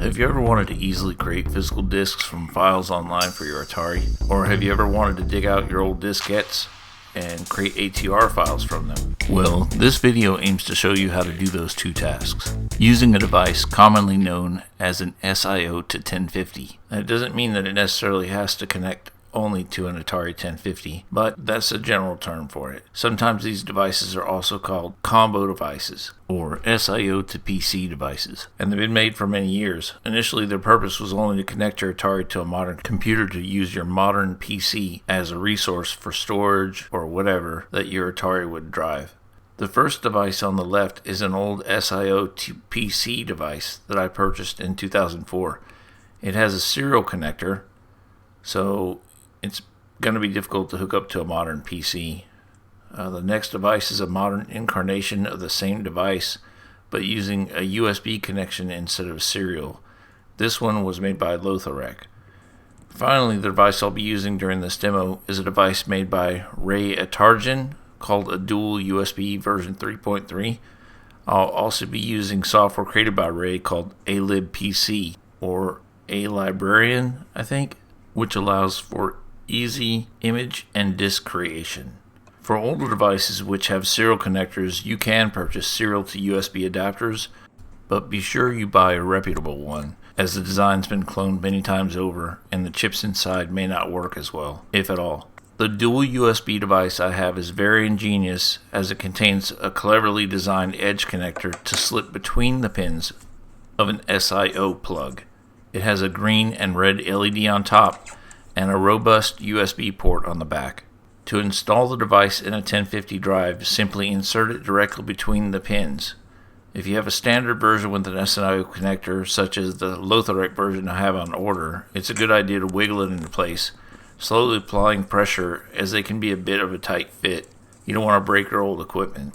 Have you ever wanted to easily create physical disks from files online for your Atari? Or have you ever wanted to dig out your old diskettes and create ATR files from them? Well, this video aims to show you how to do those two tasks, using a device commonly known as an SIO to 1050. That doesn't mean that it necessarily has to connect only to an Atari 1050, but that's a general term for it. Sometimes these devices are also called combo devices, or SIO to PC devices, and they've been made for many years. Initially, their purpose was only to connect your Atari to a modern computer to use your modern PC as a resource for storage or whatever that your Atari would drive. The first device on the left is an old SIO to PC device that I purchased in 2004. It has a serial connector, so it's going to be difficult to hook up to a modern PC. The next device is a modern incarnation of the same device, but using a USB connection instead of serial. This one was made by Lotharek. Finally, the device I'll be using during this demo is a device made by Ray Atarjan called a dual USB version 3.3. I'll also be using software created by Ray called alibpc, or A Librarian, I think, which allows for easy image and disk creation. For older devices which have serial connectors, you can purchase serial to USB adapters, but be sure you buy a reputable one, as the design's been cloned many times over and the chips inside may not work as well, if at all. The dual USB device I have is very ingenious, as it contains a cleverly designed edge connector to slip between the pins of an SIO plug. It has a green and red LED on top and a robust USB port on the back. To install the device in a 1050 drive, simply insert it directly between the pins. If you have a standard version with an SIO connector, such as the Lotharek version I have on order, it's a good idea to wiggle it into place, slowly applying pressure, as they can be a bit of a tight fit. You don't want to break your old equipment.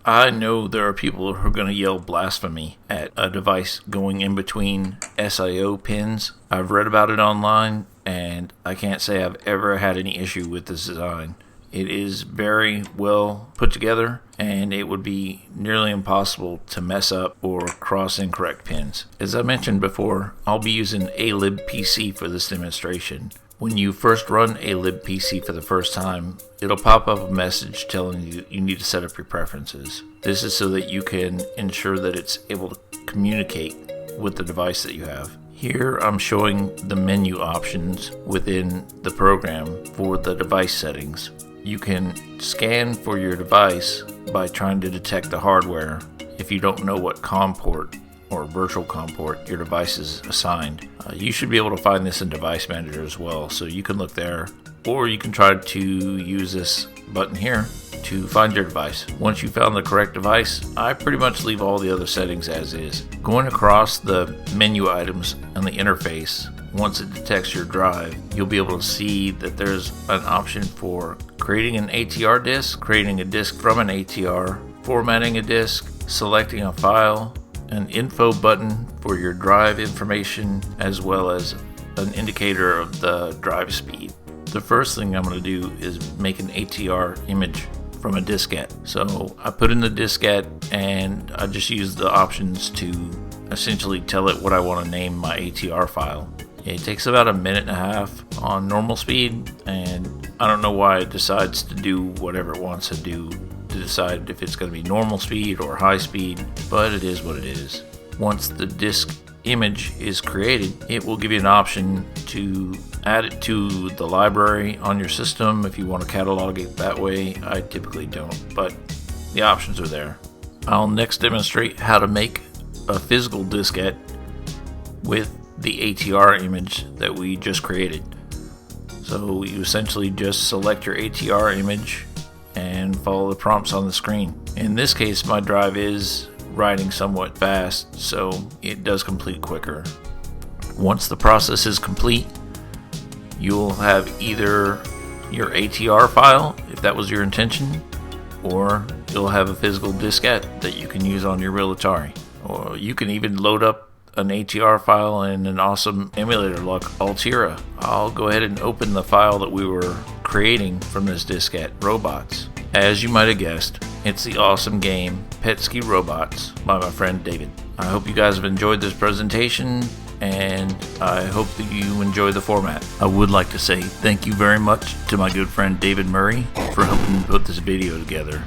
I know there are people who are going to yell blasphemy at a device going in between SIO pins. I've read about it online, and I can't say I've ever had any issue with this design. It is very well put together, and it would be nearly impossible to mess up or cross incorrect pins. As I mentioned before, I'll be using alibpc for this demonstration. When you first run alibpc for the first time, it'll pop up a message telling you you need to set up your preferences. This is so that you can ensure that it's able to communicate with the device that you have. Here I'm showing the menu options within the program for the device settings. You can scan for your device by trying to detect the hardware if you don't know what COM port or virtual COM port your device is assigned. You should be able to find this in Device Manager as well, so you can look there, or you can try to use this button here to find your device. Once you found the correct device, I pretty much leave all the other settings as is. Going across the menu items on the interface, once it detects your drive, you'll be able to see that there's an option for creating an ATR disk, creating a disk from an ATR, formatting a disk, selecting a file, an info button for your drive information, as well as an indicator of the drive speed. The first thing I'm going to do is make an ATR image from a diskette. So I put in the diskette and I just use the options to essentially tell it what I want to name my ATR file. It takes about a minute and a half on normal speed, and I don't know why it decides to do whatever it wants to do to decide if it's going to be normal speed or high speed, but it is what it is. Once the disk image is created, it will give you an option to add it to the library on your system if you want to catalog it that way. I typically don't, but the options are there. I'll next demonstrate how to make a physical diskette with the ATR image that we just created. So you essentially just select your ATR image and follow the prompts on the screen. In this case, my drive is writing somewhat fast, so it does complete quicker. Once the process is complete, you'll have either your ATR file, if that was your intention, or you'll have a physical diskette that you can use on your real Atari. Or you can even load up an ATR file in an awesome emulator like Altera. I'll go ahead and open the file that we were creating from this diskette, Robots. As you might have guessed, it's the awesome game Petsky Robots by my friend David. I hope you guys have enjoyed this presentation, and I hope that you enjoy the format. I would like to say thank you very much to my good friend David Murray for helping me put this video together.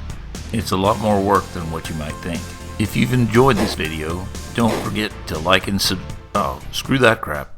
It's a lot more work than what you might think. If you've enjoyed this video, don't forget to like and screw that crap.